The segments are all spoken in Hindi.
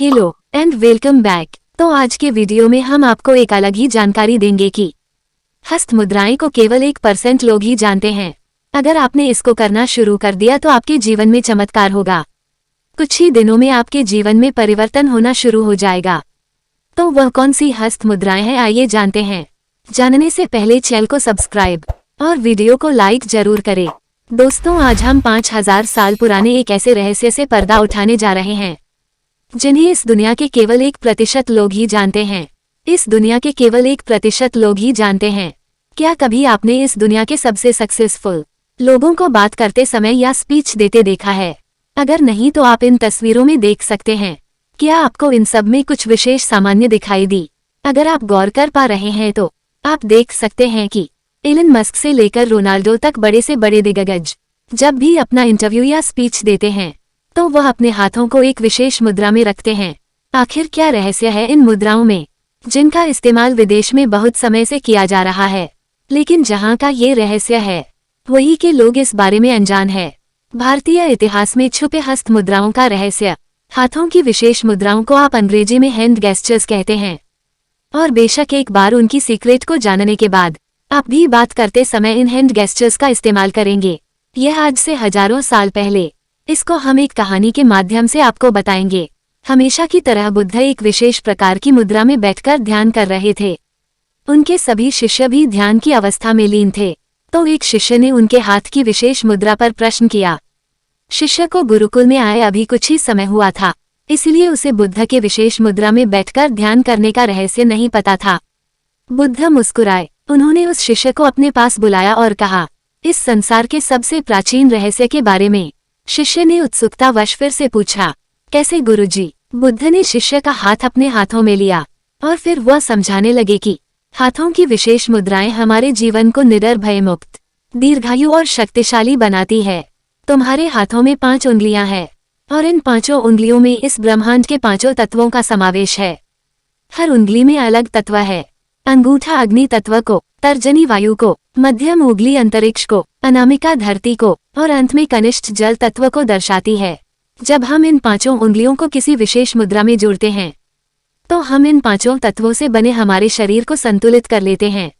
Hello and welcome back. तो आज के वीडियो में हम आपको एक अलग ही जानकारी देंगे कि हस्त मुद्राएं को केवल 1% लोग ही जानते हैं। अगर आपने इसको करना शुरू कर दिया तो आपके जीवन में चमत्कार होगा। कुछ ही दिनों में आपके जीवन में परिवर्तन होना शुरू हो जाएगा। तो वह कौन सी हस्त मुद्राएं हैं, आइए जानते हैं। जानने से पहले चैनल को सब्सक्राइब और वीडियो को लाइक जरूर करें। दोस्तों, आज हम 5000 साल पुराने एक ऐसे रहस्य से पर्दा उठाने जा रहे हैं जिन्हें इस दुनिया के केवल 1% लोग ही जानते हैं। इस दुनिया के केवल 1% लोग ही जानते हैं। क्या कभी आपने इस दुनिया के सबसे सक्सेसफुल लोगों को बात करते समय या स्पीच देते देखा है? अगर नहीं तो आप इन तस्वीरों में देख सकते हैं। क्या आपको इन सब में कुछ विशेष सामान्य दिखाई दी? अगर आप गौर कर पा रहे हैं तो आप देख सकते हैं कि एलन मस्क से लेकर रोनाल्डो तक बड़े से बड़े दिग्गज जब भी अपना इंटरव्यू या स्पीच देते हैं तो वह अपने हाथों को एक विशेष मुद्रा में रखते हैं। आखिर क्या रहस्य है इन मुद्राओं में, जिनका इस्तेमाल विदेश में बहुत समय से किया जा रहा है, लेकिन जहां का ये रहस्य है वही के लोग इस बारे में अनजान है। भारतीय इतिहास में छुपे हस्त मुद्राओं का रहस्य। हाथों की विशेष मुद्राओं को आप अंग्रेजी में हैंड गेस्चर्स कहते हैं, और बेशक एक बार उनकी सीक्रेट को जानने के बाद आप भी बात करते समय इन हैंड गेस्चर्स का इस्तेमाल करेंगे। यह आज से हजारों साल पहले, इसको हम एक कहानी के माध्यम से आपको बताएंगे। हमेशा की तरह बुद्ध एक विशेष प्रकार की मुद्रा में बैठकर ध्यान कर रहे थे। उनके सभी शिष्य भी ध्यान की अवस्था में लीन थे। तो एक शिष्य ने उनके हाथ की विशेष मुद्रा पर प्रश्न किया। शिष्य को गुरुकुल में आए अभी कुछ ही समय हुआ था, इसलिए उसे बुद्ध के विशेष मुद्रा में बैठकर ध्यान करने का रहस्य नहीं पता था। बुद्ध मुस्कुराए। उन्होंने उस शिष्य को अपने पास बुलाया और कहा, इस संसार के सबसे प्राचीन रहस्य के बारे में। शिष्य ने उत्सुकतावश फिर से पूछा, कैसे गुरुजी? बुद्ध ने शिष्य का हाथ अपने हाथों में लिया और फिर वह समझाने लगे कि हाथों की विशेष मुद्राएं हमारे जीवन को निडर, भयमुक्त, दीर्घायु और शक्तिशाली बनाती है। तुम्हारे हाथों में 5 उंगलियां हैं और इन 5 उंगलियों में इस ब्रह्मांड के 5 तत्वों का समावेश है। हर उंगली में अलग तत्व है। अंगूठा अग्नि तत्व को, तर्जनी वायु को, मध्यम उंगली अंतरिक्ष को, अनामिका धरती को और अंत में कनिष्ठ जल तत्व को दर्शाती है। जब हम इन 5 उंगलियों को किसी विशेष मुद्रा में जोड़ते हैं तो हम इन 5 तत्वों से बने हमारे शरीर को संतुलित कर लेते हैं।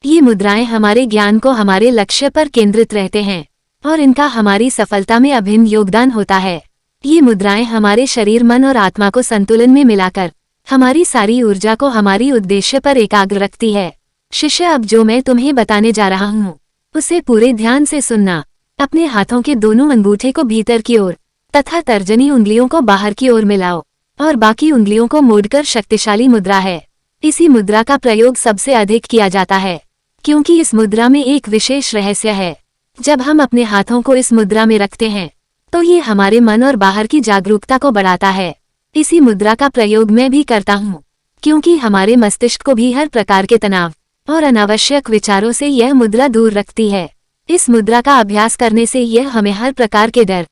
ये मुद्राएं हमारे ज्ञान को हमारे लक्ष्य पर केंद्रित रहते हैं और इनका हमारी सफलता में अभिन्न योगदान होता है। ये मुद्राएं हमारे शरीर, मन और आत्मा को संतुलन में मिलाकर हमारी सारी ऊर्जा को हमारी उद्देश्य पर एकाग्र रखती है। शिष्य, अब जो मैं तुम्हें बताने जा रहा हूँ उसे पूरे ध्यान से सुनना। अपने हाथों के दोनों अंगूठे को भीतर की ओर तथा तर्जनी उंगलियों को बाहर की ओर मिलाओ और बाकी उंगलियों को मोड़कर शक्तिशाली मुद्रा है। इसी मुद्रा का प्रयोग सबसे अधिक किया जाता है क्योंकि इस मुद्रा में एक विशेष रहस्य है। जब हम अपने हाथों को इस मुद्रा में रखते हैं तो ये हमारे मन और बाहर की जागरूकता को बढ़ाता है। इसी मुद्रा का प्रयोग मैं भी करता हूँ क्योंकि हमारे मस्तिष्क को भी हर प्रकार के तनाव और अनावश्यक विचारों से यह मुद्रा दूर रखती है। इस मुद्रा का अभ्यास करने से यह हमें हर प्रकार के डर,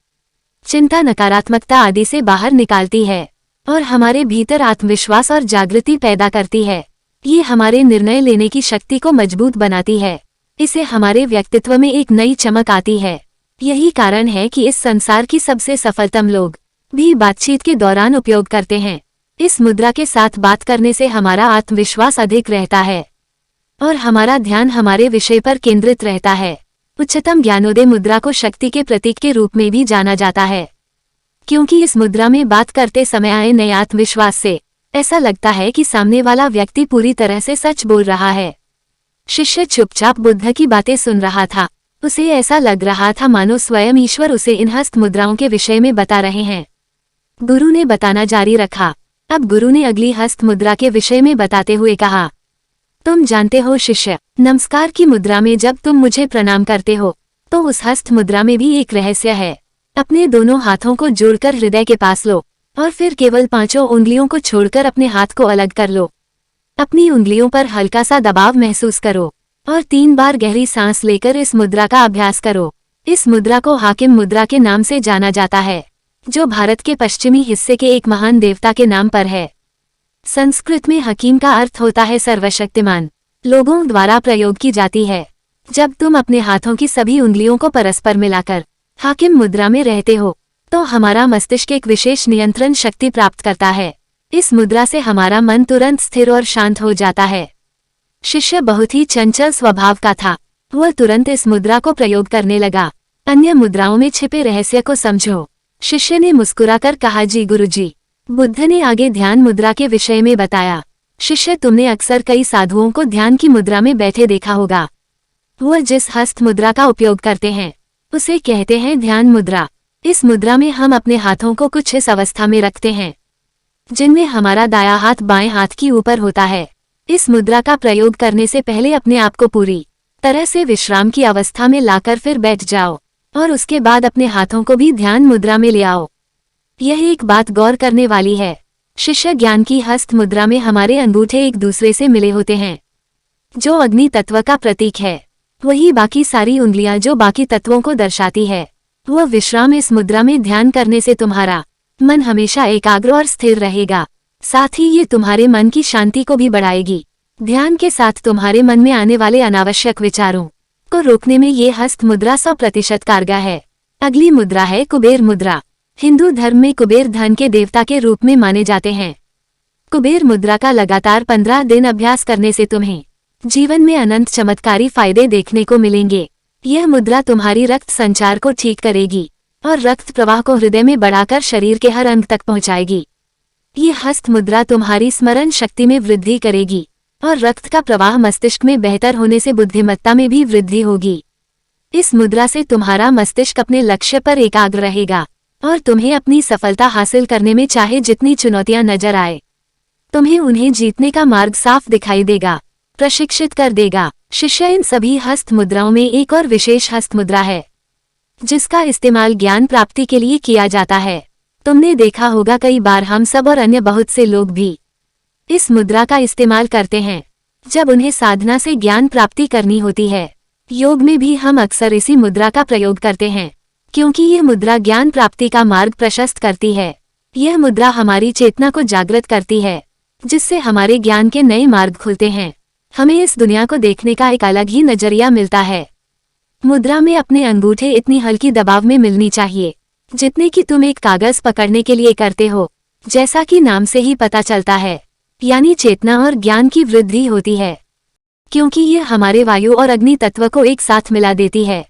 चिंता, नकारात्मकता आदि से बाहर निकालती है और हमारे भीतर आत्मविश्वास और जागृति पैदा करती है। ये हमारे निर्णय लेने की शक्ति को मजबूत बनाती है। इससे हमारे व्यक्तित्व में एक नई चमक आती है। यही कारण है कि इस संसार की सबसे सफलतम लोग भी बातचीत के दौरान उपयोग करते हैं। इस मुद्रा के साथ बात करने से हमारा आत्मविश्वास अधिक रहता है और हमारा ध्यान हमारे विषय पर केंद्रित रहता है। उच्चतम ज्ञानोदय मुद्रा को शक्ति के प्रतीक के रूप में भी जाना जाता है क्योंकि इस मुद्रा में बात करते समय आए नए आत्मविश्वास से ऐसा लगता है कि सामने वाला व्यक्ति पूरी तरह से सच बोल रहा है। शिष्य चुपचाप बुद्ध की बातें सुन रहा था। उसे ऐसा लग रहा था मानो स्वयं ईश्वर उसे इन हस्त मुद्राओं के विषय में बता रहे हैं। गुरु ने बताना जारी रखा। अब गुरु ने अगली हस्त मुद्रा के विषय में बताते हुए कहा, तुम जानते हो शिष्य, नमस्कार की मुद्रा में जब तुम मुझे प्रणाम करते हो तो उस हस्त मुद्रा में भी एक रहस्य है। अपने दोनों हाथों को जोड़कर हृदय के पास लो और फिर केवल 5 उंगलियों को छोड़कर अपने हाथ को अलग कर लो। अपनी उंगलियों पर हल्का सा दबाव महसूस करो और 3 बार गहरी सांस लेकर इस मुद्रा का अभ्यास करो। इस मुद्रा को हाकिम मुद्रा के नाम से जाना जाता है, जो भारत के पश्चिमी हिस्से के एक महान देवता के नाम पर है। संस्कृत में हकीम का अर्थ होता है सर्वशक्तिमान। लोगों द्वारा प्रयोग की जाती है जब तुम अपने हाथों की सभी उंगलियों को परस्पर मिलाकर हाकिम मुद्रा में रहते हो तो हमारा मस्तिष्क एक विशेष नियंत्रण शक्ति प्राप्त करता है। इस मुद्रा से हमारा मन तुरंत स्थिर और शांत हो जाता है। शिष्य बहुत ही चंचल स्वभाव का था। वह तुरंत इस मुद्रा को प्रयोग करने लगा। अन्य मुद्राओं में छिपे रहस्य को समझो। शिष्य ने मुस्कुराकर कहा, जी गुरुजी। बुद्ध ने आगे ध्यान मुद्रा के विषय में बताया। शिष्य, तुमने अक्सर कई साधुओं को ध्यान की मुद्रा में बैठे देखा होगा। वह जिस हस्त मुद्रा का उपयोग करते हैं उसे कहते हैं ध्यान मुद्रा। इस मुद्रा में हम अपने हाथों को कुछ इस अवस्था में रखते हैं जिनमें हमारा दायां हाथ बाएं हाथ की ऊपर होता है। इस मुद्रा का प्रयोग करने से पहले अपने आप को पूरी तरह से विश्राम की अवस्था में लाकर फिर बैठ जाओ और उसके बाद अपने हाथों को भी ध्यान मुद्रा में ले आओ। यह एक बात गौर करने वाली है। शिष्य, ज्ञान की हस्त मुद्रा में हमारे अंगूठे एक दूसरे से मिले होते हैं जो अग्नि तत्व का प्रतीक है। वही बाकी सारी उंगलियां जो बाकी तत्वों को दर्शाती है। वह विश्राम इस मुद्रा में ध्यान करने से तुम्हारा मन हमेशा एकाग्र और स्थिर रहेगा। साथ ही ये तुम्हारे मन की शांति को भी बढ़ाएगी। ध्यान के साथ तुम्हारे मन में आने वाले अनावश्यक विचारों को रोकने में ये हस्त मुद्रा 100% कारगर है। अगली मुद्रा है कुबेर मुद्रा। हिंदू धर्म में कुबेर धन के देवता के रूप में माने जाते हैं। कुबेर मुद्रा का लगातार 15 दिन अभ्यास करने से तुम्हें जीवन में अनंत चमत्कारी फायदे देखने को मिलेंगे। यह मुद्रा तुम्हारी रक्त संचार को ठीक करेगी और रक्त प्रवाह को हृदय में बढ़ाकर शरीर के हर अंग तक पहुंचाएगी। ये हस्त मुद्रा तुम्हारी स्मरण शक्ति में वृद्धि करेगी और रक्त का प्रवाह मस्तिष्क में बेहतर होने से बुद्धिमत्ता में भी वृद्धि होगी। इस मुद्रा से तुम्हारा मस्तिष्क अपने लक्ष्य पर एकाग्र रहेगा और तुम्हें अपनी सफलता हासिल करने में चाहे जितनी चुनौतियां नजर आए, तुम्हें उन्हें जीतने का मार्ग साफ दिखाई देगा, प्रशिक्षित कर देगा। शिष्य, इन सभी हस्त मुद्राओं में एक और विशेष हस्त मुद्रा है जिसका इस्तेमाल ज्ञान प्राप्ति के लिए किया जाता है। तुमने देखा होगा कई बार हम सब और अन्य बहुत से लोग भी इस मुद्रा का इस्तेमाल करते हैं जब उन्हें साधना से ज्ञान प्राप्ति करनी होती है। योग में भी हम अक्सर इसी मुद्रा का प्रयोग करते हैं क्योंकि यह मुद्रा ज्ञान प्राप्ति का मार्ग प्रशस्त करती है। यह मुद्रा हमारी चेतना को जागृत करती है जिससे हमारे ज्ञान के नए मार्ग खुलते हैं। हमें इस दुनिया को देखने का एक अलग ही नजरिया मिलता है। मुद्रा में अपने अंगूठे इतनी हल्की दबाव में मिलनी चाहिए जितने कि तुम एक कागज पकड़ने के लिए करते हो। जैसा कि नाम से ही पता चलता है, यानी चेतना और ज्ञान की वृद्धि होती है क्योंकि यह हमारे वायु और अग्नि तत्व को एक साथ मिला देती है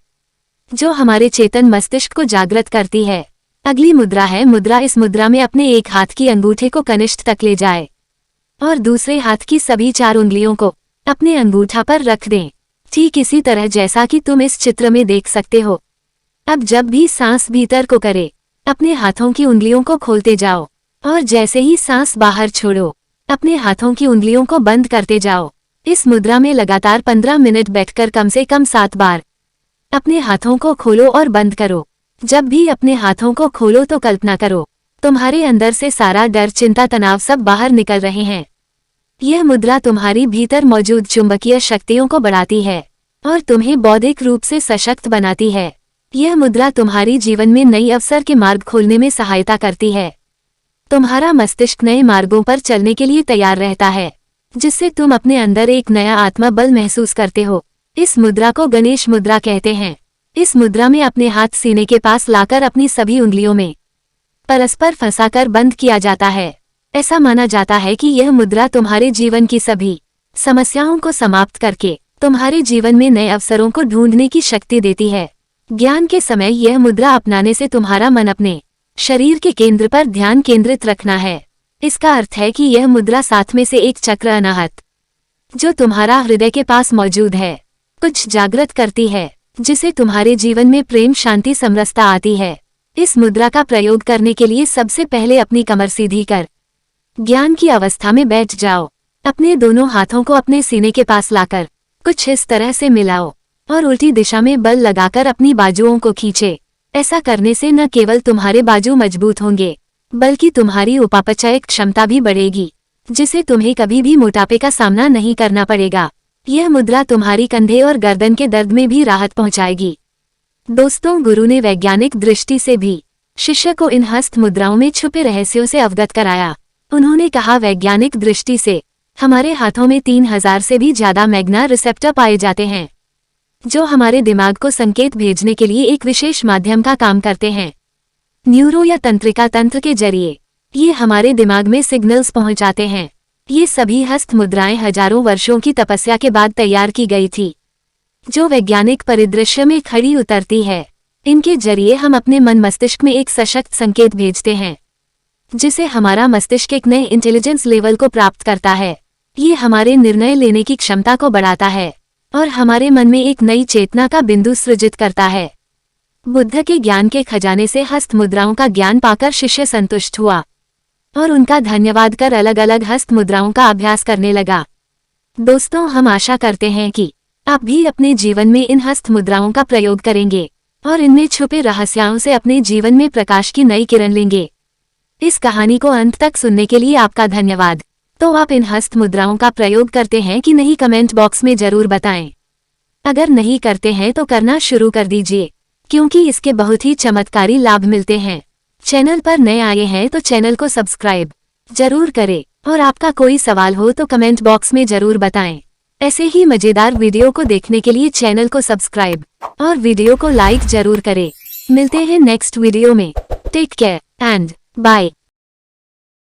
जो हमारे चेतन मस्तिष्क को जागृत करती है। अगली मुद्रा है मुद्रा। इस मुद्रा में अपने एक हाथ की अंगूठे को कनिष्ठ तक ले जाए और दूसरे हाथ की सभी 4 उंगलियों को अपने अंगूठा पर रख दें, ठीक इसी तरह जैसा कि तुम इस चित्र में देख सकते हो। अब जब भी सांस भीतर को करे, अपने हाथों की उंगलियों को खोलते जाओ और जैसे ही सांस बाहर छोड़ो, अपने हाथों की उंगलियों को बंद करते जाओ। इस मुद्रा में लगातार 15 मिनट बैठकर कम से कम 7 बार अपने हाथों को खोलो और बंद करो। जब भी अपने हाथों को खोलो तो कल्पना करो तुम्हारे अंदर से सारा डर, चिंता, तनाव सब बाहर निकल रहे हैं। यह मुद्रा तुम्हारी भीतर मौजूद चुंबकीय शक्तियों को बढ़ाती है और तुम्हें बौद्धिक रूप से सशक्त बनाती है। यह मुद्रा तुम्हारी जीवन में नई अवसर के मार्ग खोलने में सहायता करती है। तुम्हारा मस्तिष्क नए मार्गों पर चलने के लिए तैयार रहता है जिससे तुम अपने अंदर एक नया आत्मबल महसूस करते हो। इस मुद्रा को गणेश मुद्रा कहते हैं। इस मुद्रा में अपने हाथ सीने के पास लाकर अपनी सभी उंगलियों में परस्पर फंसाकर बंद किया जाता है। ऐसा माना जाता है कि यह मुद्रा तुम्हारे जीवन की सभी समस्याओं को समाप्त करके तुम्हारे जीवन में नए अवसरों को ढूंढने की शक्ति देती है। ज्ञान के समय यह मुद्रा अपनाने से तुम्हारा मन अपने शरीर के केंद्र पर ध्यान केंद्रित रखना है। इसका अर्थ है कि यह मुद्रा साथ में से एक चक्र अनाहत जो तुम्हारा हृदय के पास मौजूद है कुछ जागृत करती है जिसे तुम्हारे जीवन में प्रेम, शांति, समरसता आती है। इस मुद्रा का प्रयोग करने के लिए सबसे पहले अपनी कमर सीधी कर ज्ञान की अवस्था में बैठ जाओ। अपने दोनों हाथों को अपने सीने के पास लाकर कुछ इस तरह से मिलाओ और उल्टी दिशा में बल लगाकर अपनी बाजुओं को खींचे। ऐसा करने से न केवल तुम्हारे बाजू मजबूत होंगे बल्कि तुम्हारी उपापचय क्षमता भी बढ़ेगी जिससे तुम्हें कभी भी मोटापे का सामना नहीं करना पड़ेगा। यह मुद्रा तुम्हारी कंधे और गर्दन के दर्द में भी राहत पहुंचाएगी। दोस्तों, गुरु ने वैज्ञानिक दृष्टि से भी शिष्य को इन हस्त मुद्राओं में छुपे रहस्यों से अवगत कराया। उन्होंने कहा, वैज्ञानिक दृष्टि से हमारे हाथों में 3000 से भी ज्यादा मैग्ना रिसेप्टर पाए जाते हैं जो हमारे दिमाग को संकेत भेजने के लिए एक विशेष माध्यम का काम करते हैं। न्यूरो या तंत्रिका तंत्र के जरिए ये हमारे दिमाग में सिग्नल्स पहुंचाते हैं। ये सभी हस्त मुद्राएं हजारों वर्षों की तपस्या के बाद तैयार की गई थी, जो वैज्ञानिक परिदृश्य में खड़ी उतरती है। इनके जरिए हम अपने मन मस्तिष्क में एक सशक्त संकेत भेजते हैं, जिसे हमारा मस्तिष्क एक नए इंटेलिजेंस लेवल को प्राप्त करता है। ये हमारे निर्णय लेने की क्षमता को बढ़ाता है और हमारे मन में एक नई चेतना का बिंदु सृजित करता है। बुद्ध के ज्ञान के खजाने से हस्त मुद्राओं का ज्ञान पाकर शिष्य संतुष्ट हुआ और उनका धन्यवाद कर अलग अलग हस्त मुद्राओं का अभ्यास करने लगा। दोस्तों, हम आशा करते हैं कि आप भी अपने जीवन में इन हस्त मुद्राओं का प्रयोग करेंगे और इनमें छुपे रहस्यों से अपने जीवन में प्रकाश की नई किरण लेंगे। इस कहानी को अंत तक सुनने के लिए आपका धन्यवाद। तो आप इन हस्त मुद्राओं का प्रयोग करते हैं कि नहीं, कमेंट बॉक्स में जरूर बताएं। अगर नहीं करते हैं तो करना शुरू कर दीजिए, क्योंकि इसके बहुत ही चमत्कारी लाभ मिलते हैं। चैनल पर नए आए हैं तो चैनल को सब्सक्राइब जरूर करें और आपका कोई सवाल हो तो कमेंट बॉक्स में जरूर बताएं। ऐसे ही मजेदार वीडियो को देखने के लिए चैनल को सब्सक्राइब और वीडियो को लाइक जरूर करें। मिलते हैं नेक्स्ट वीडियो में। Take care and bye.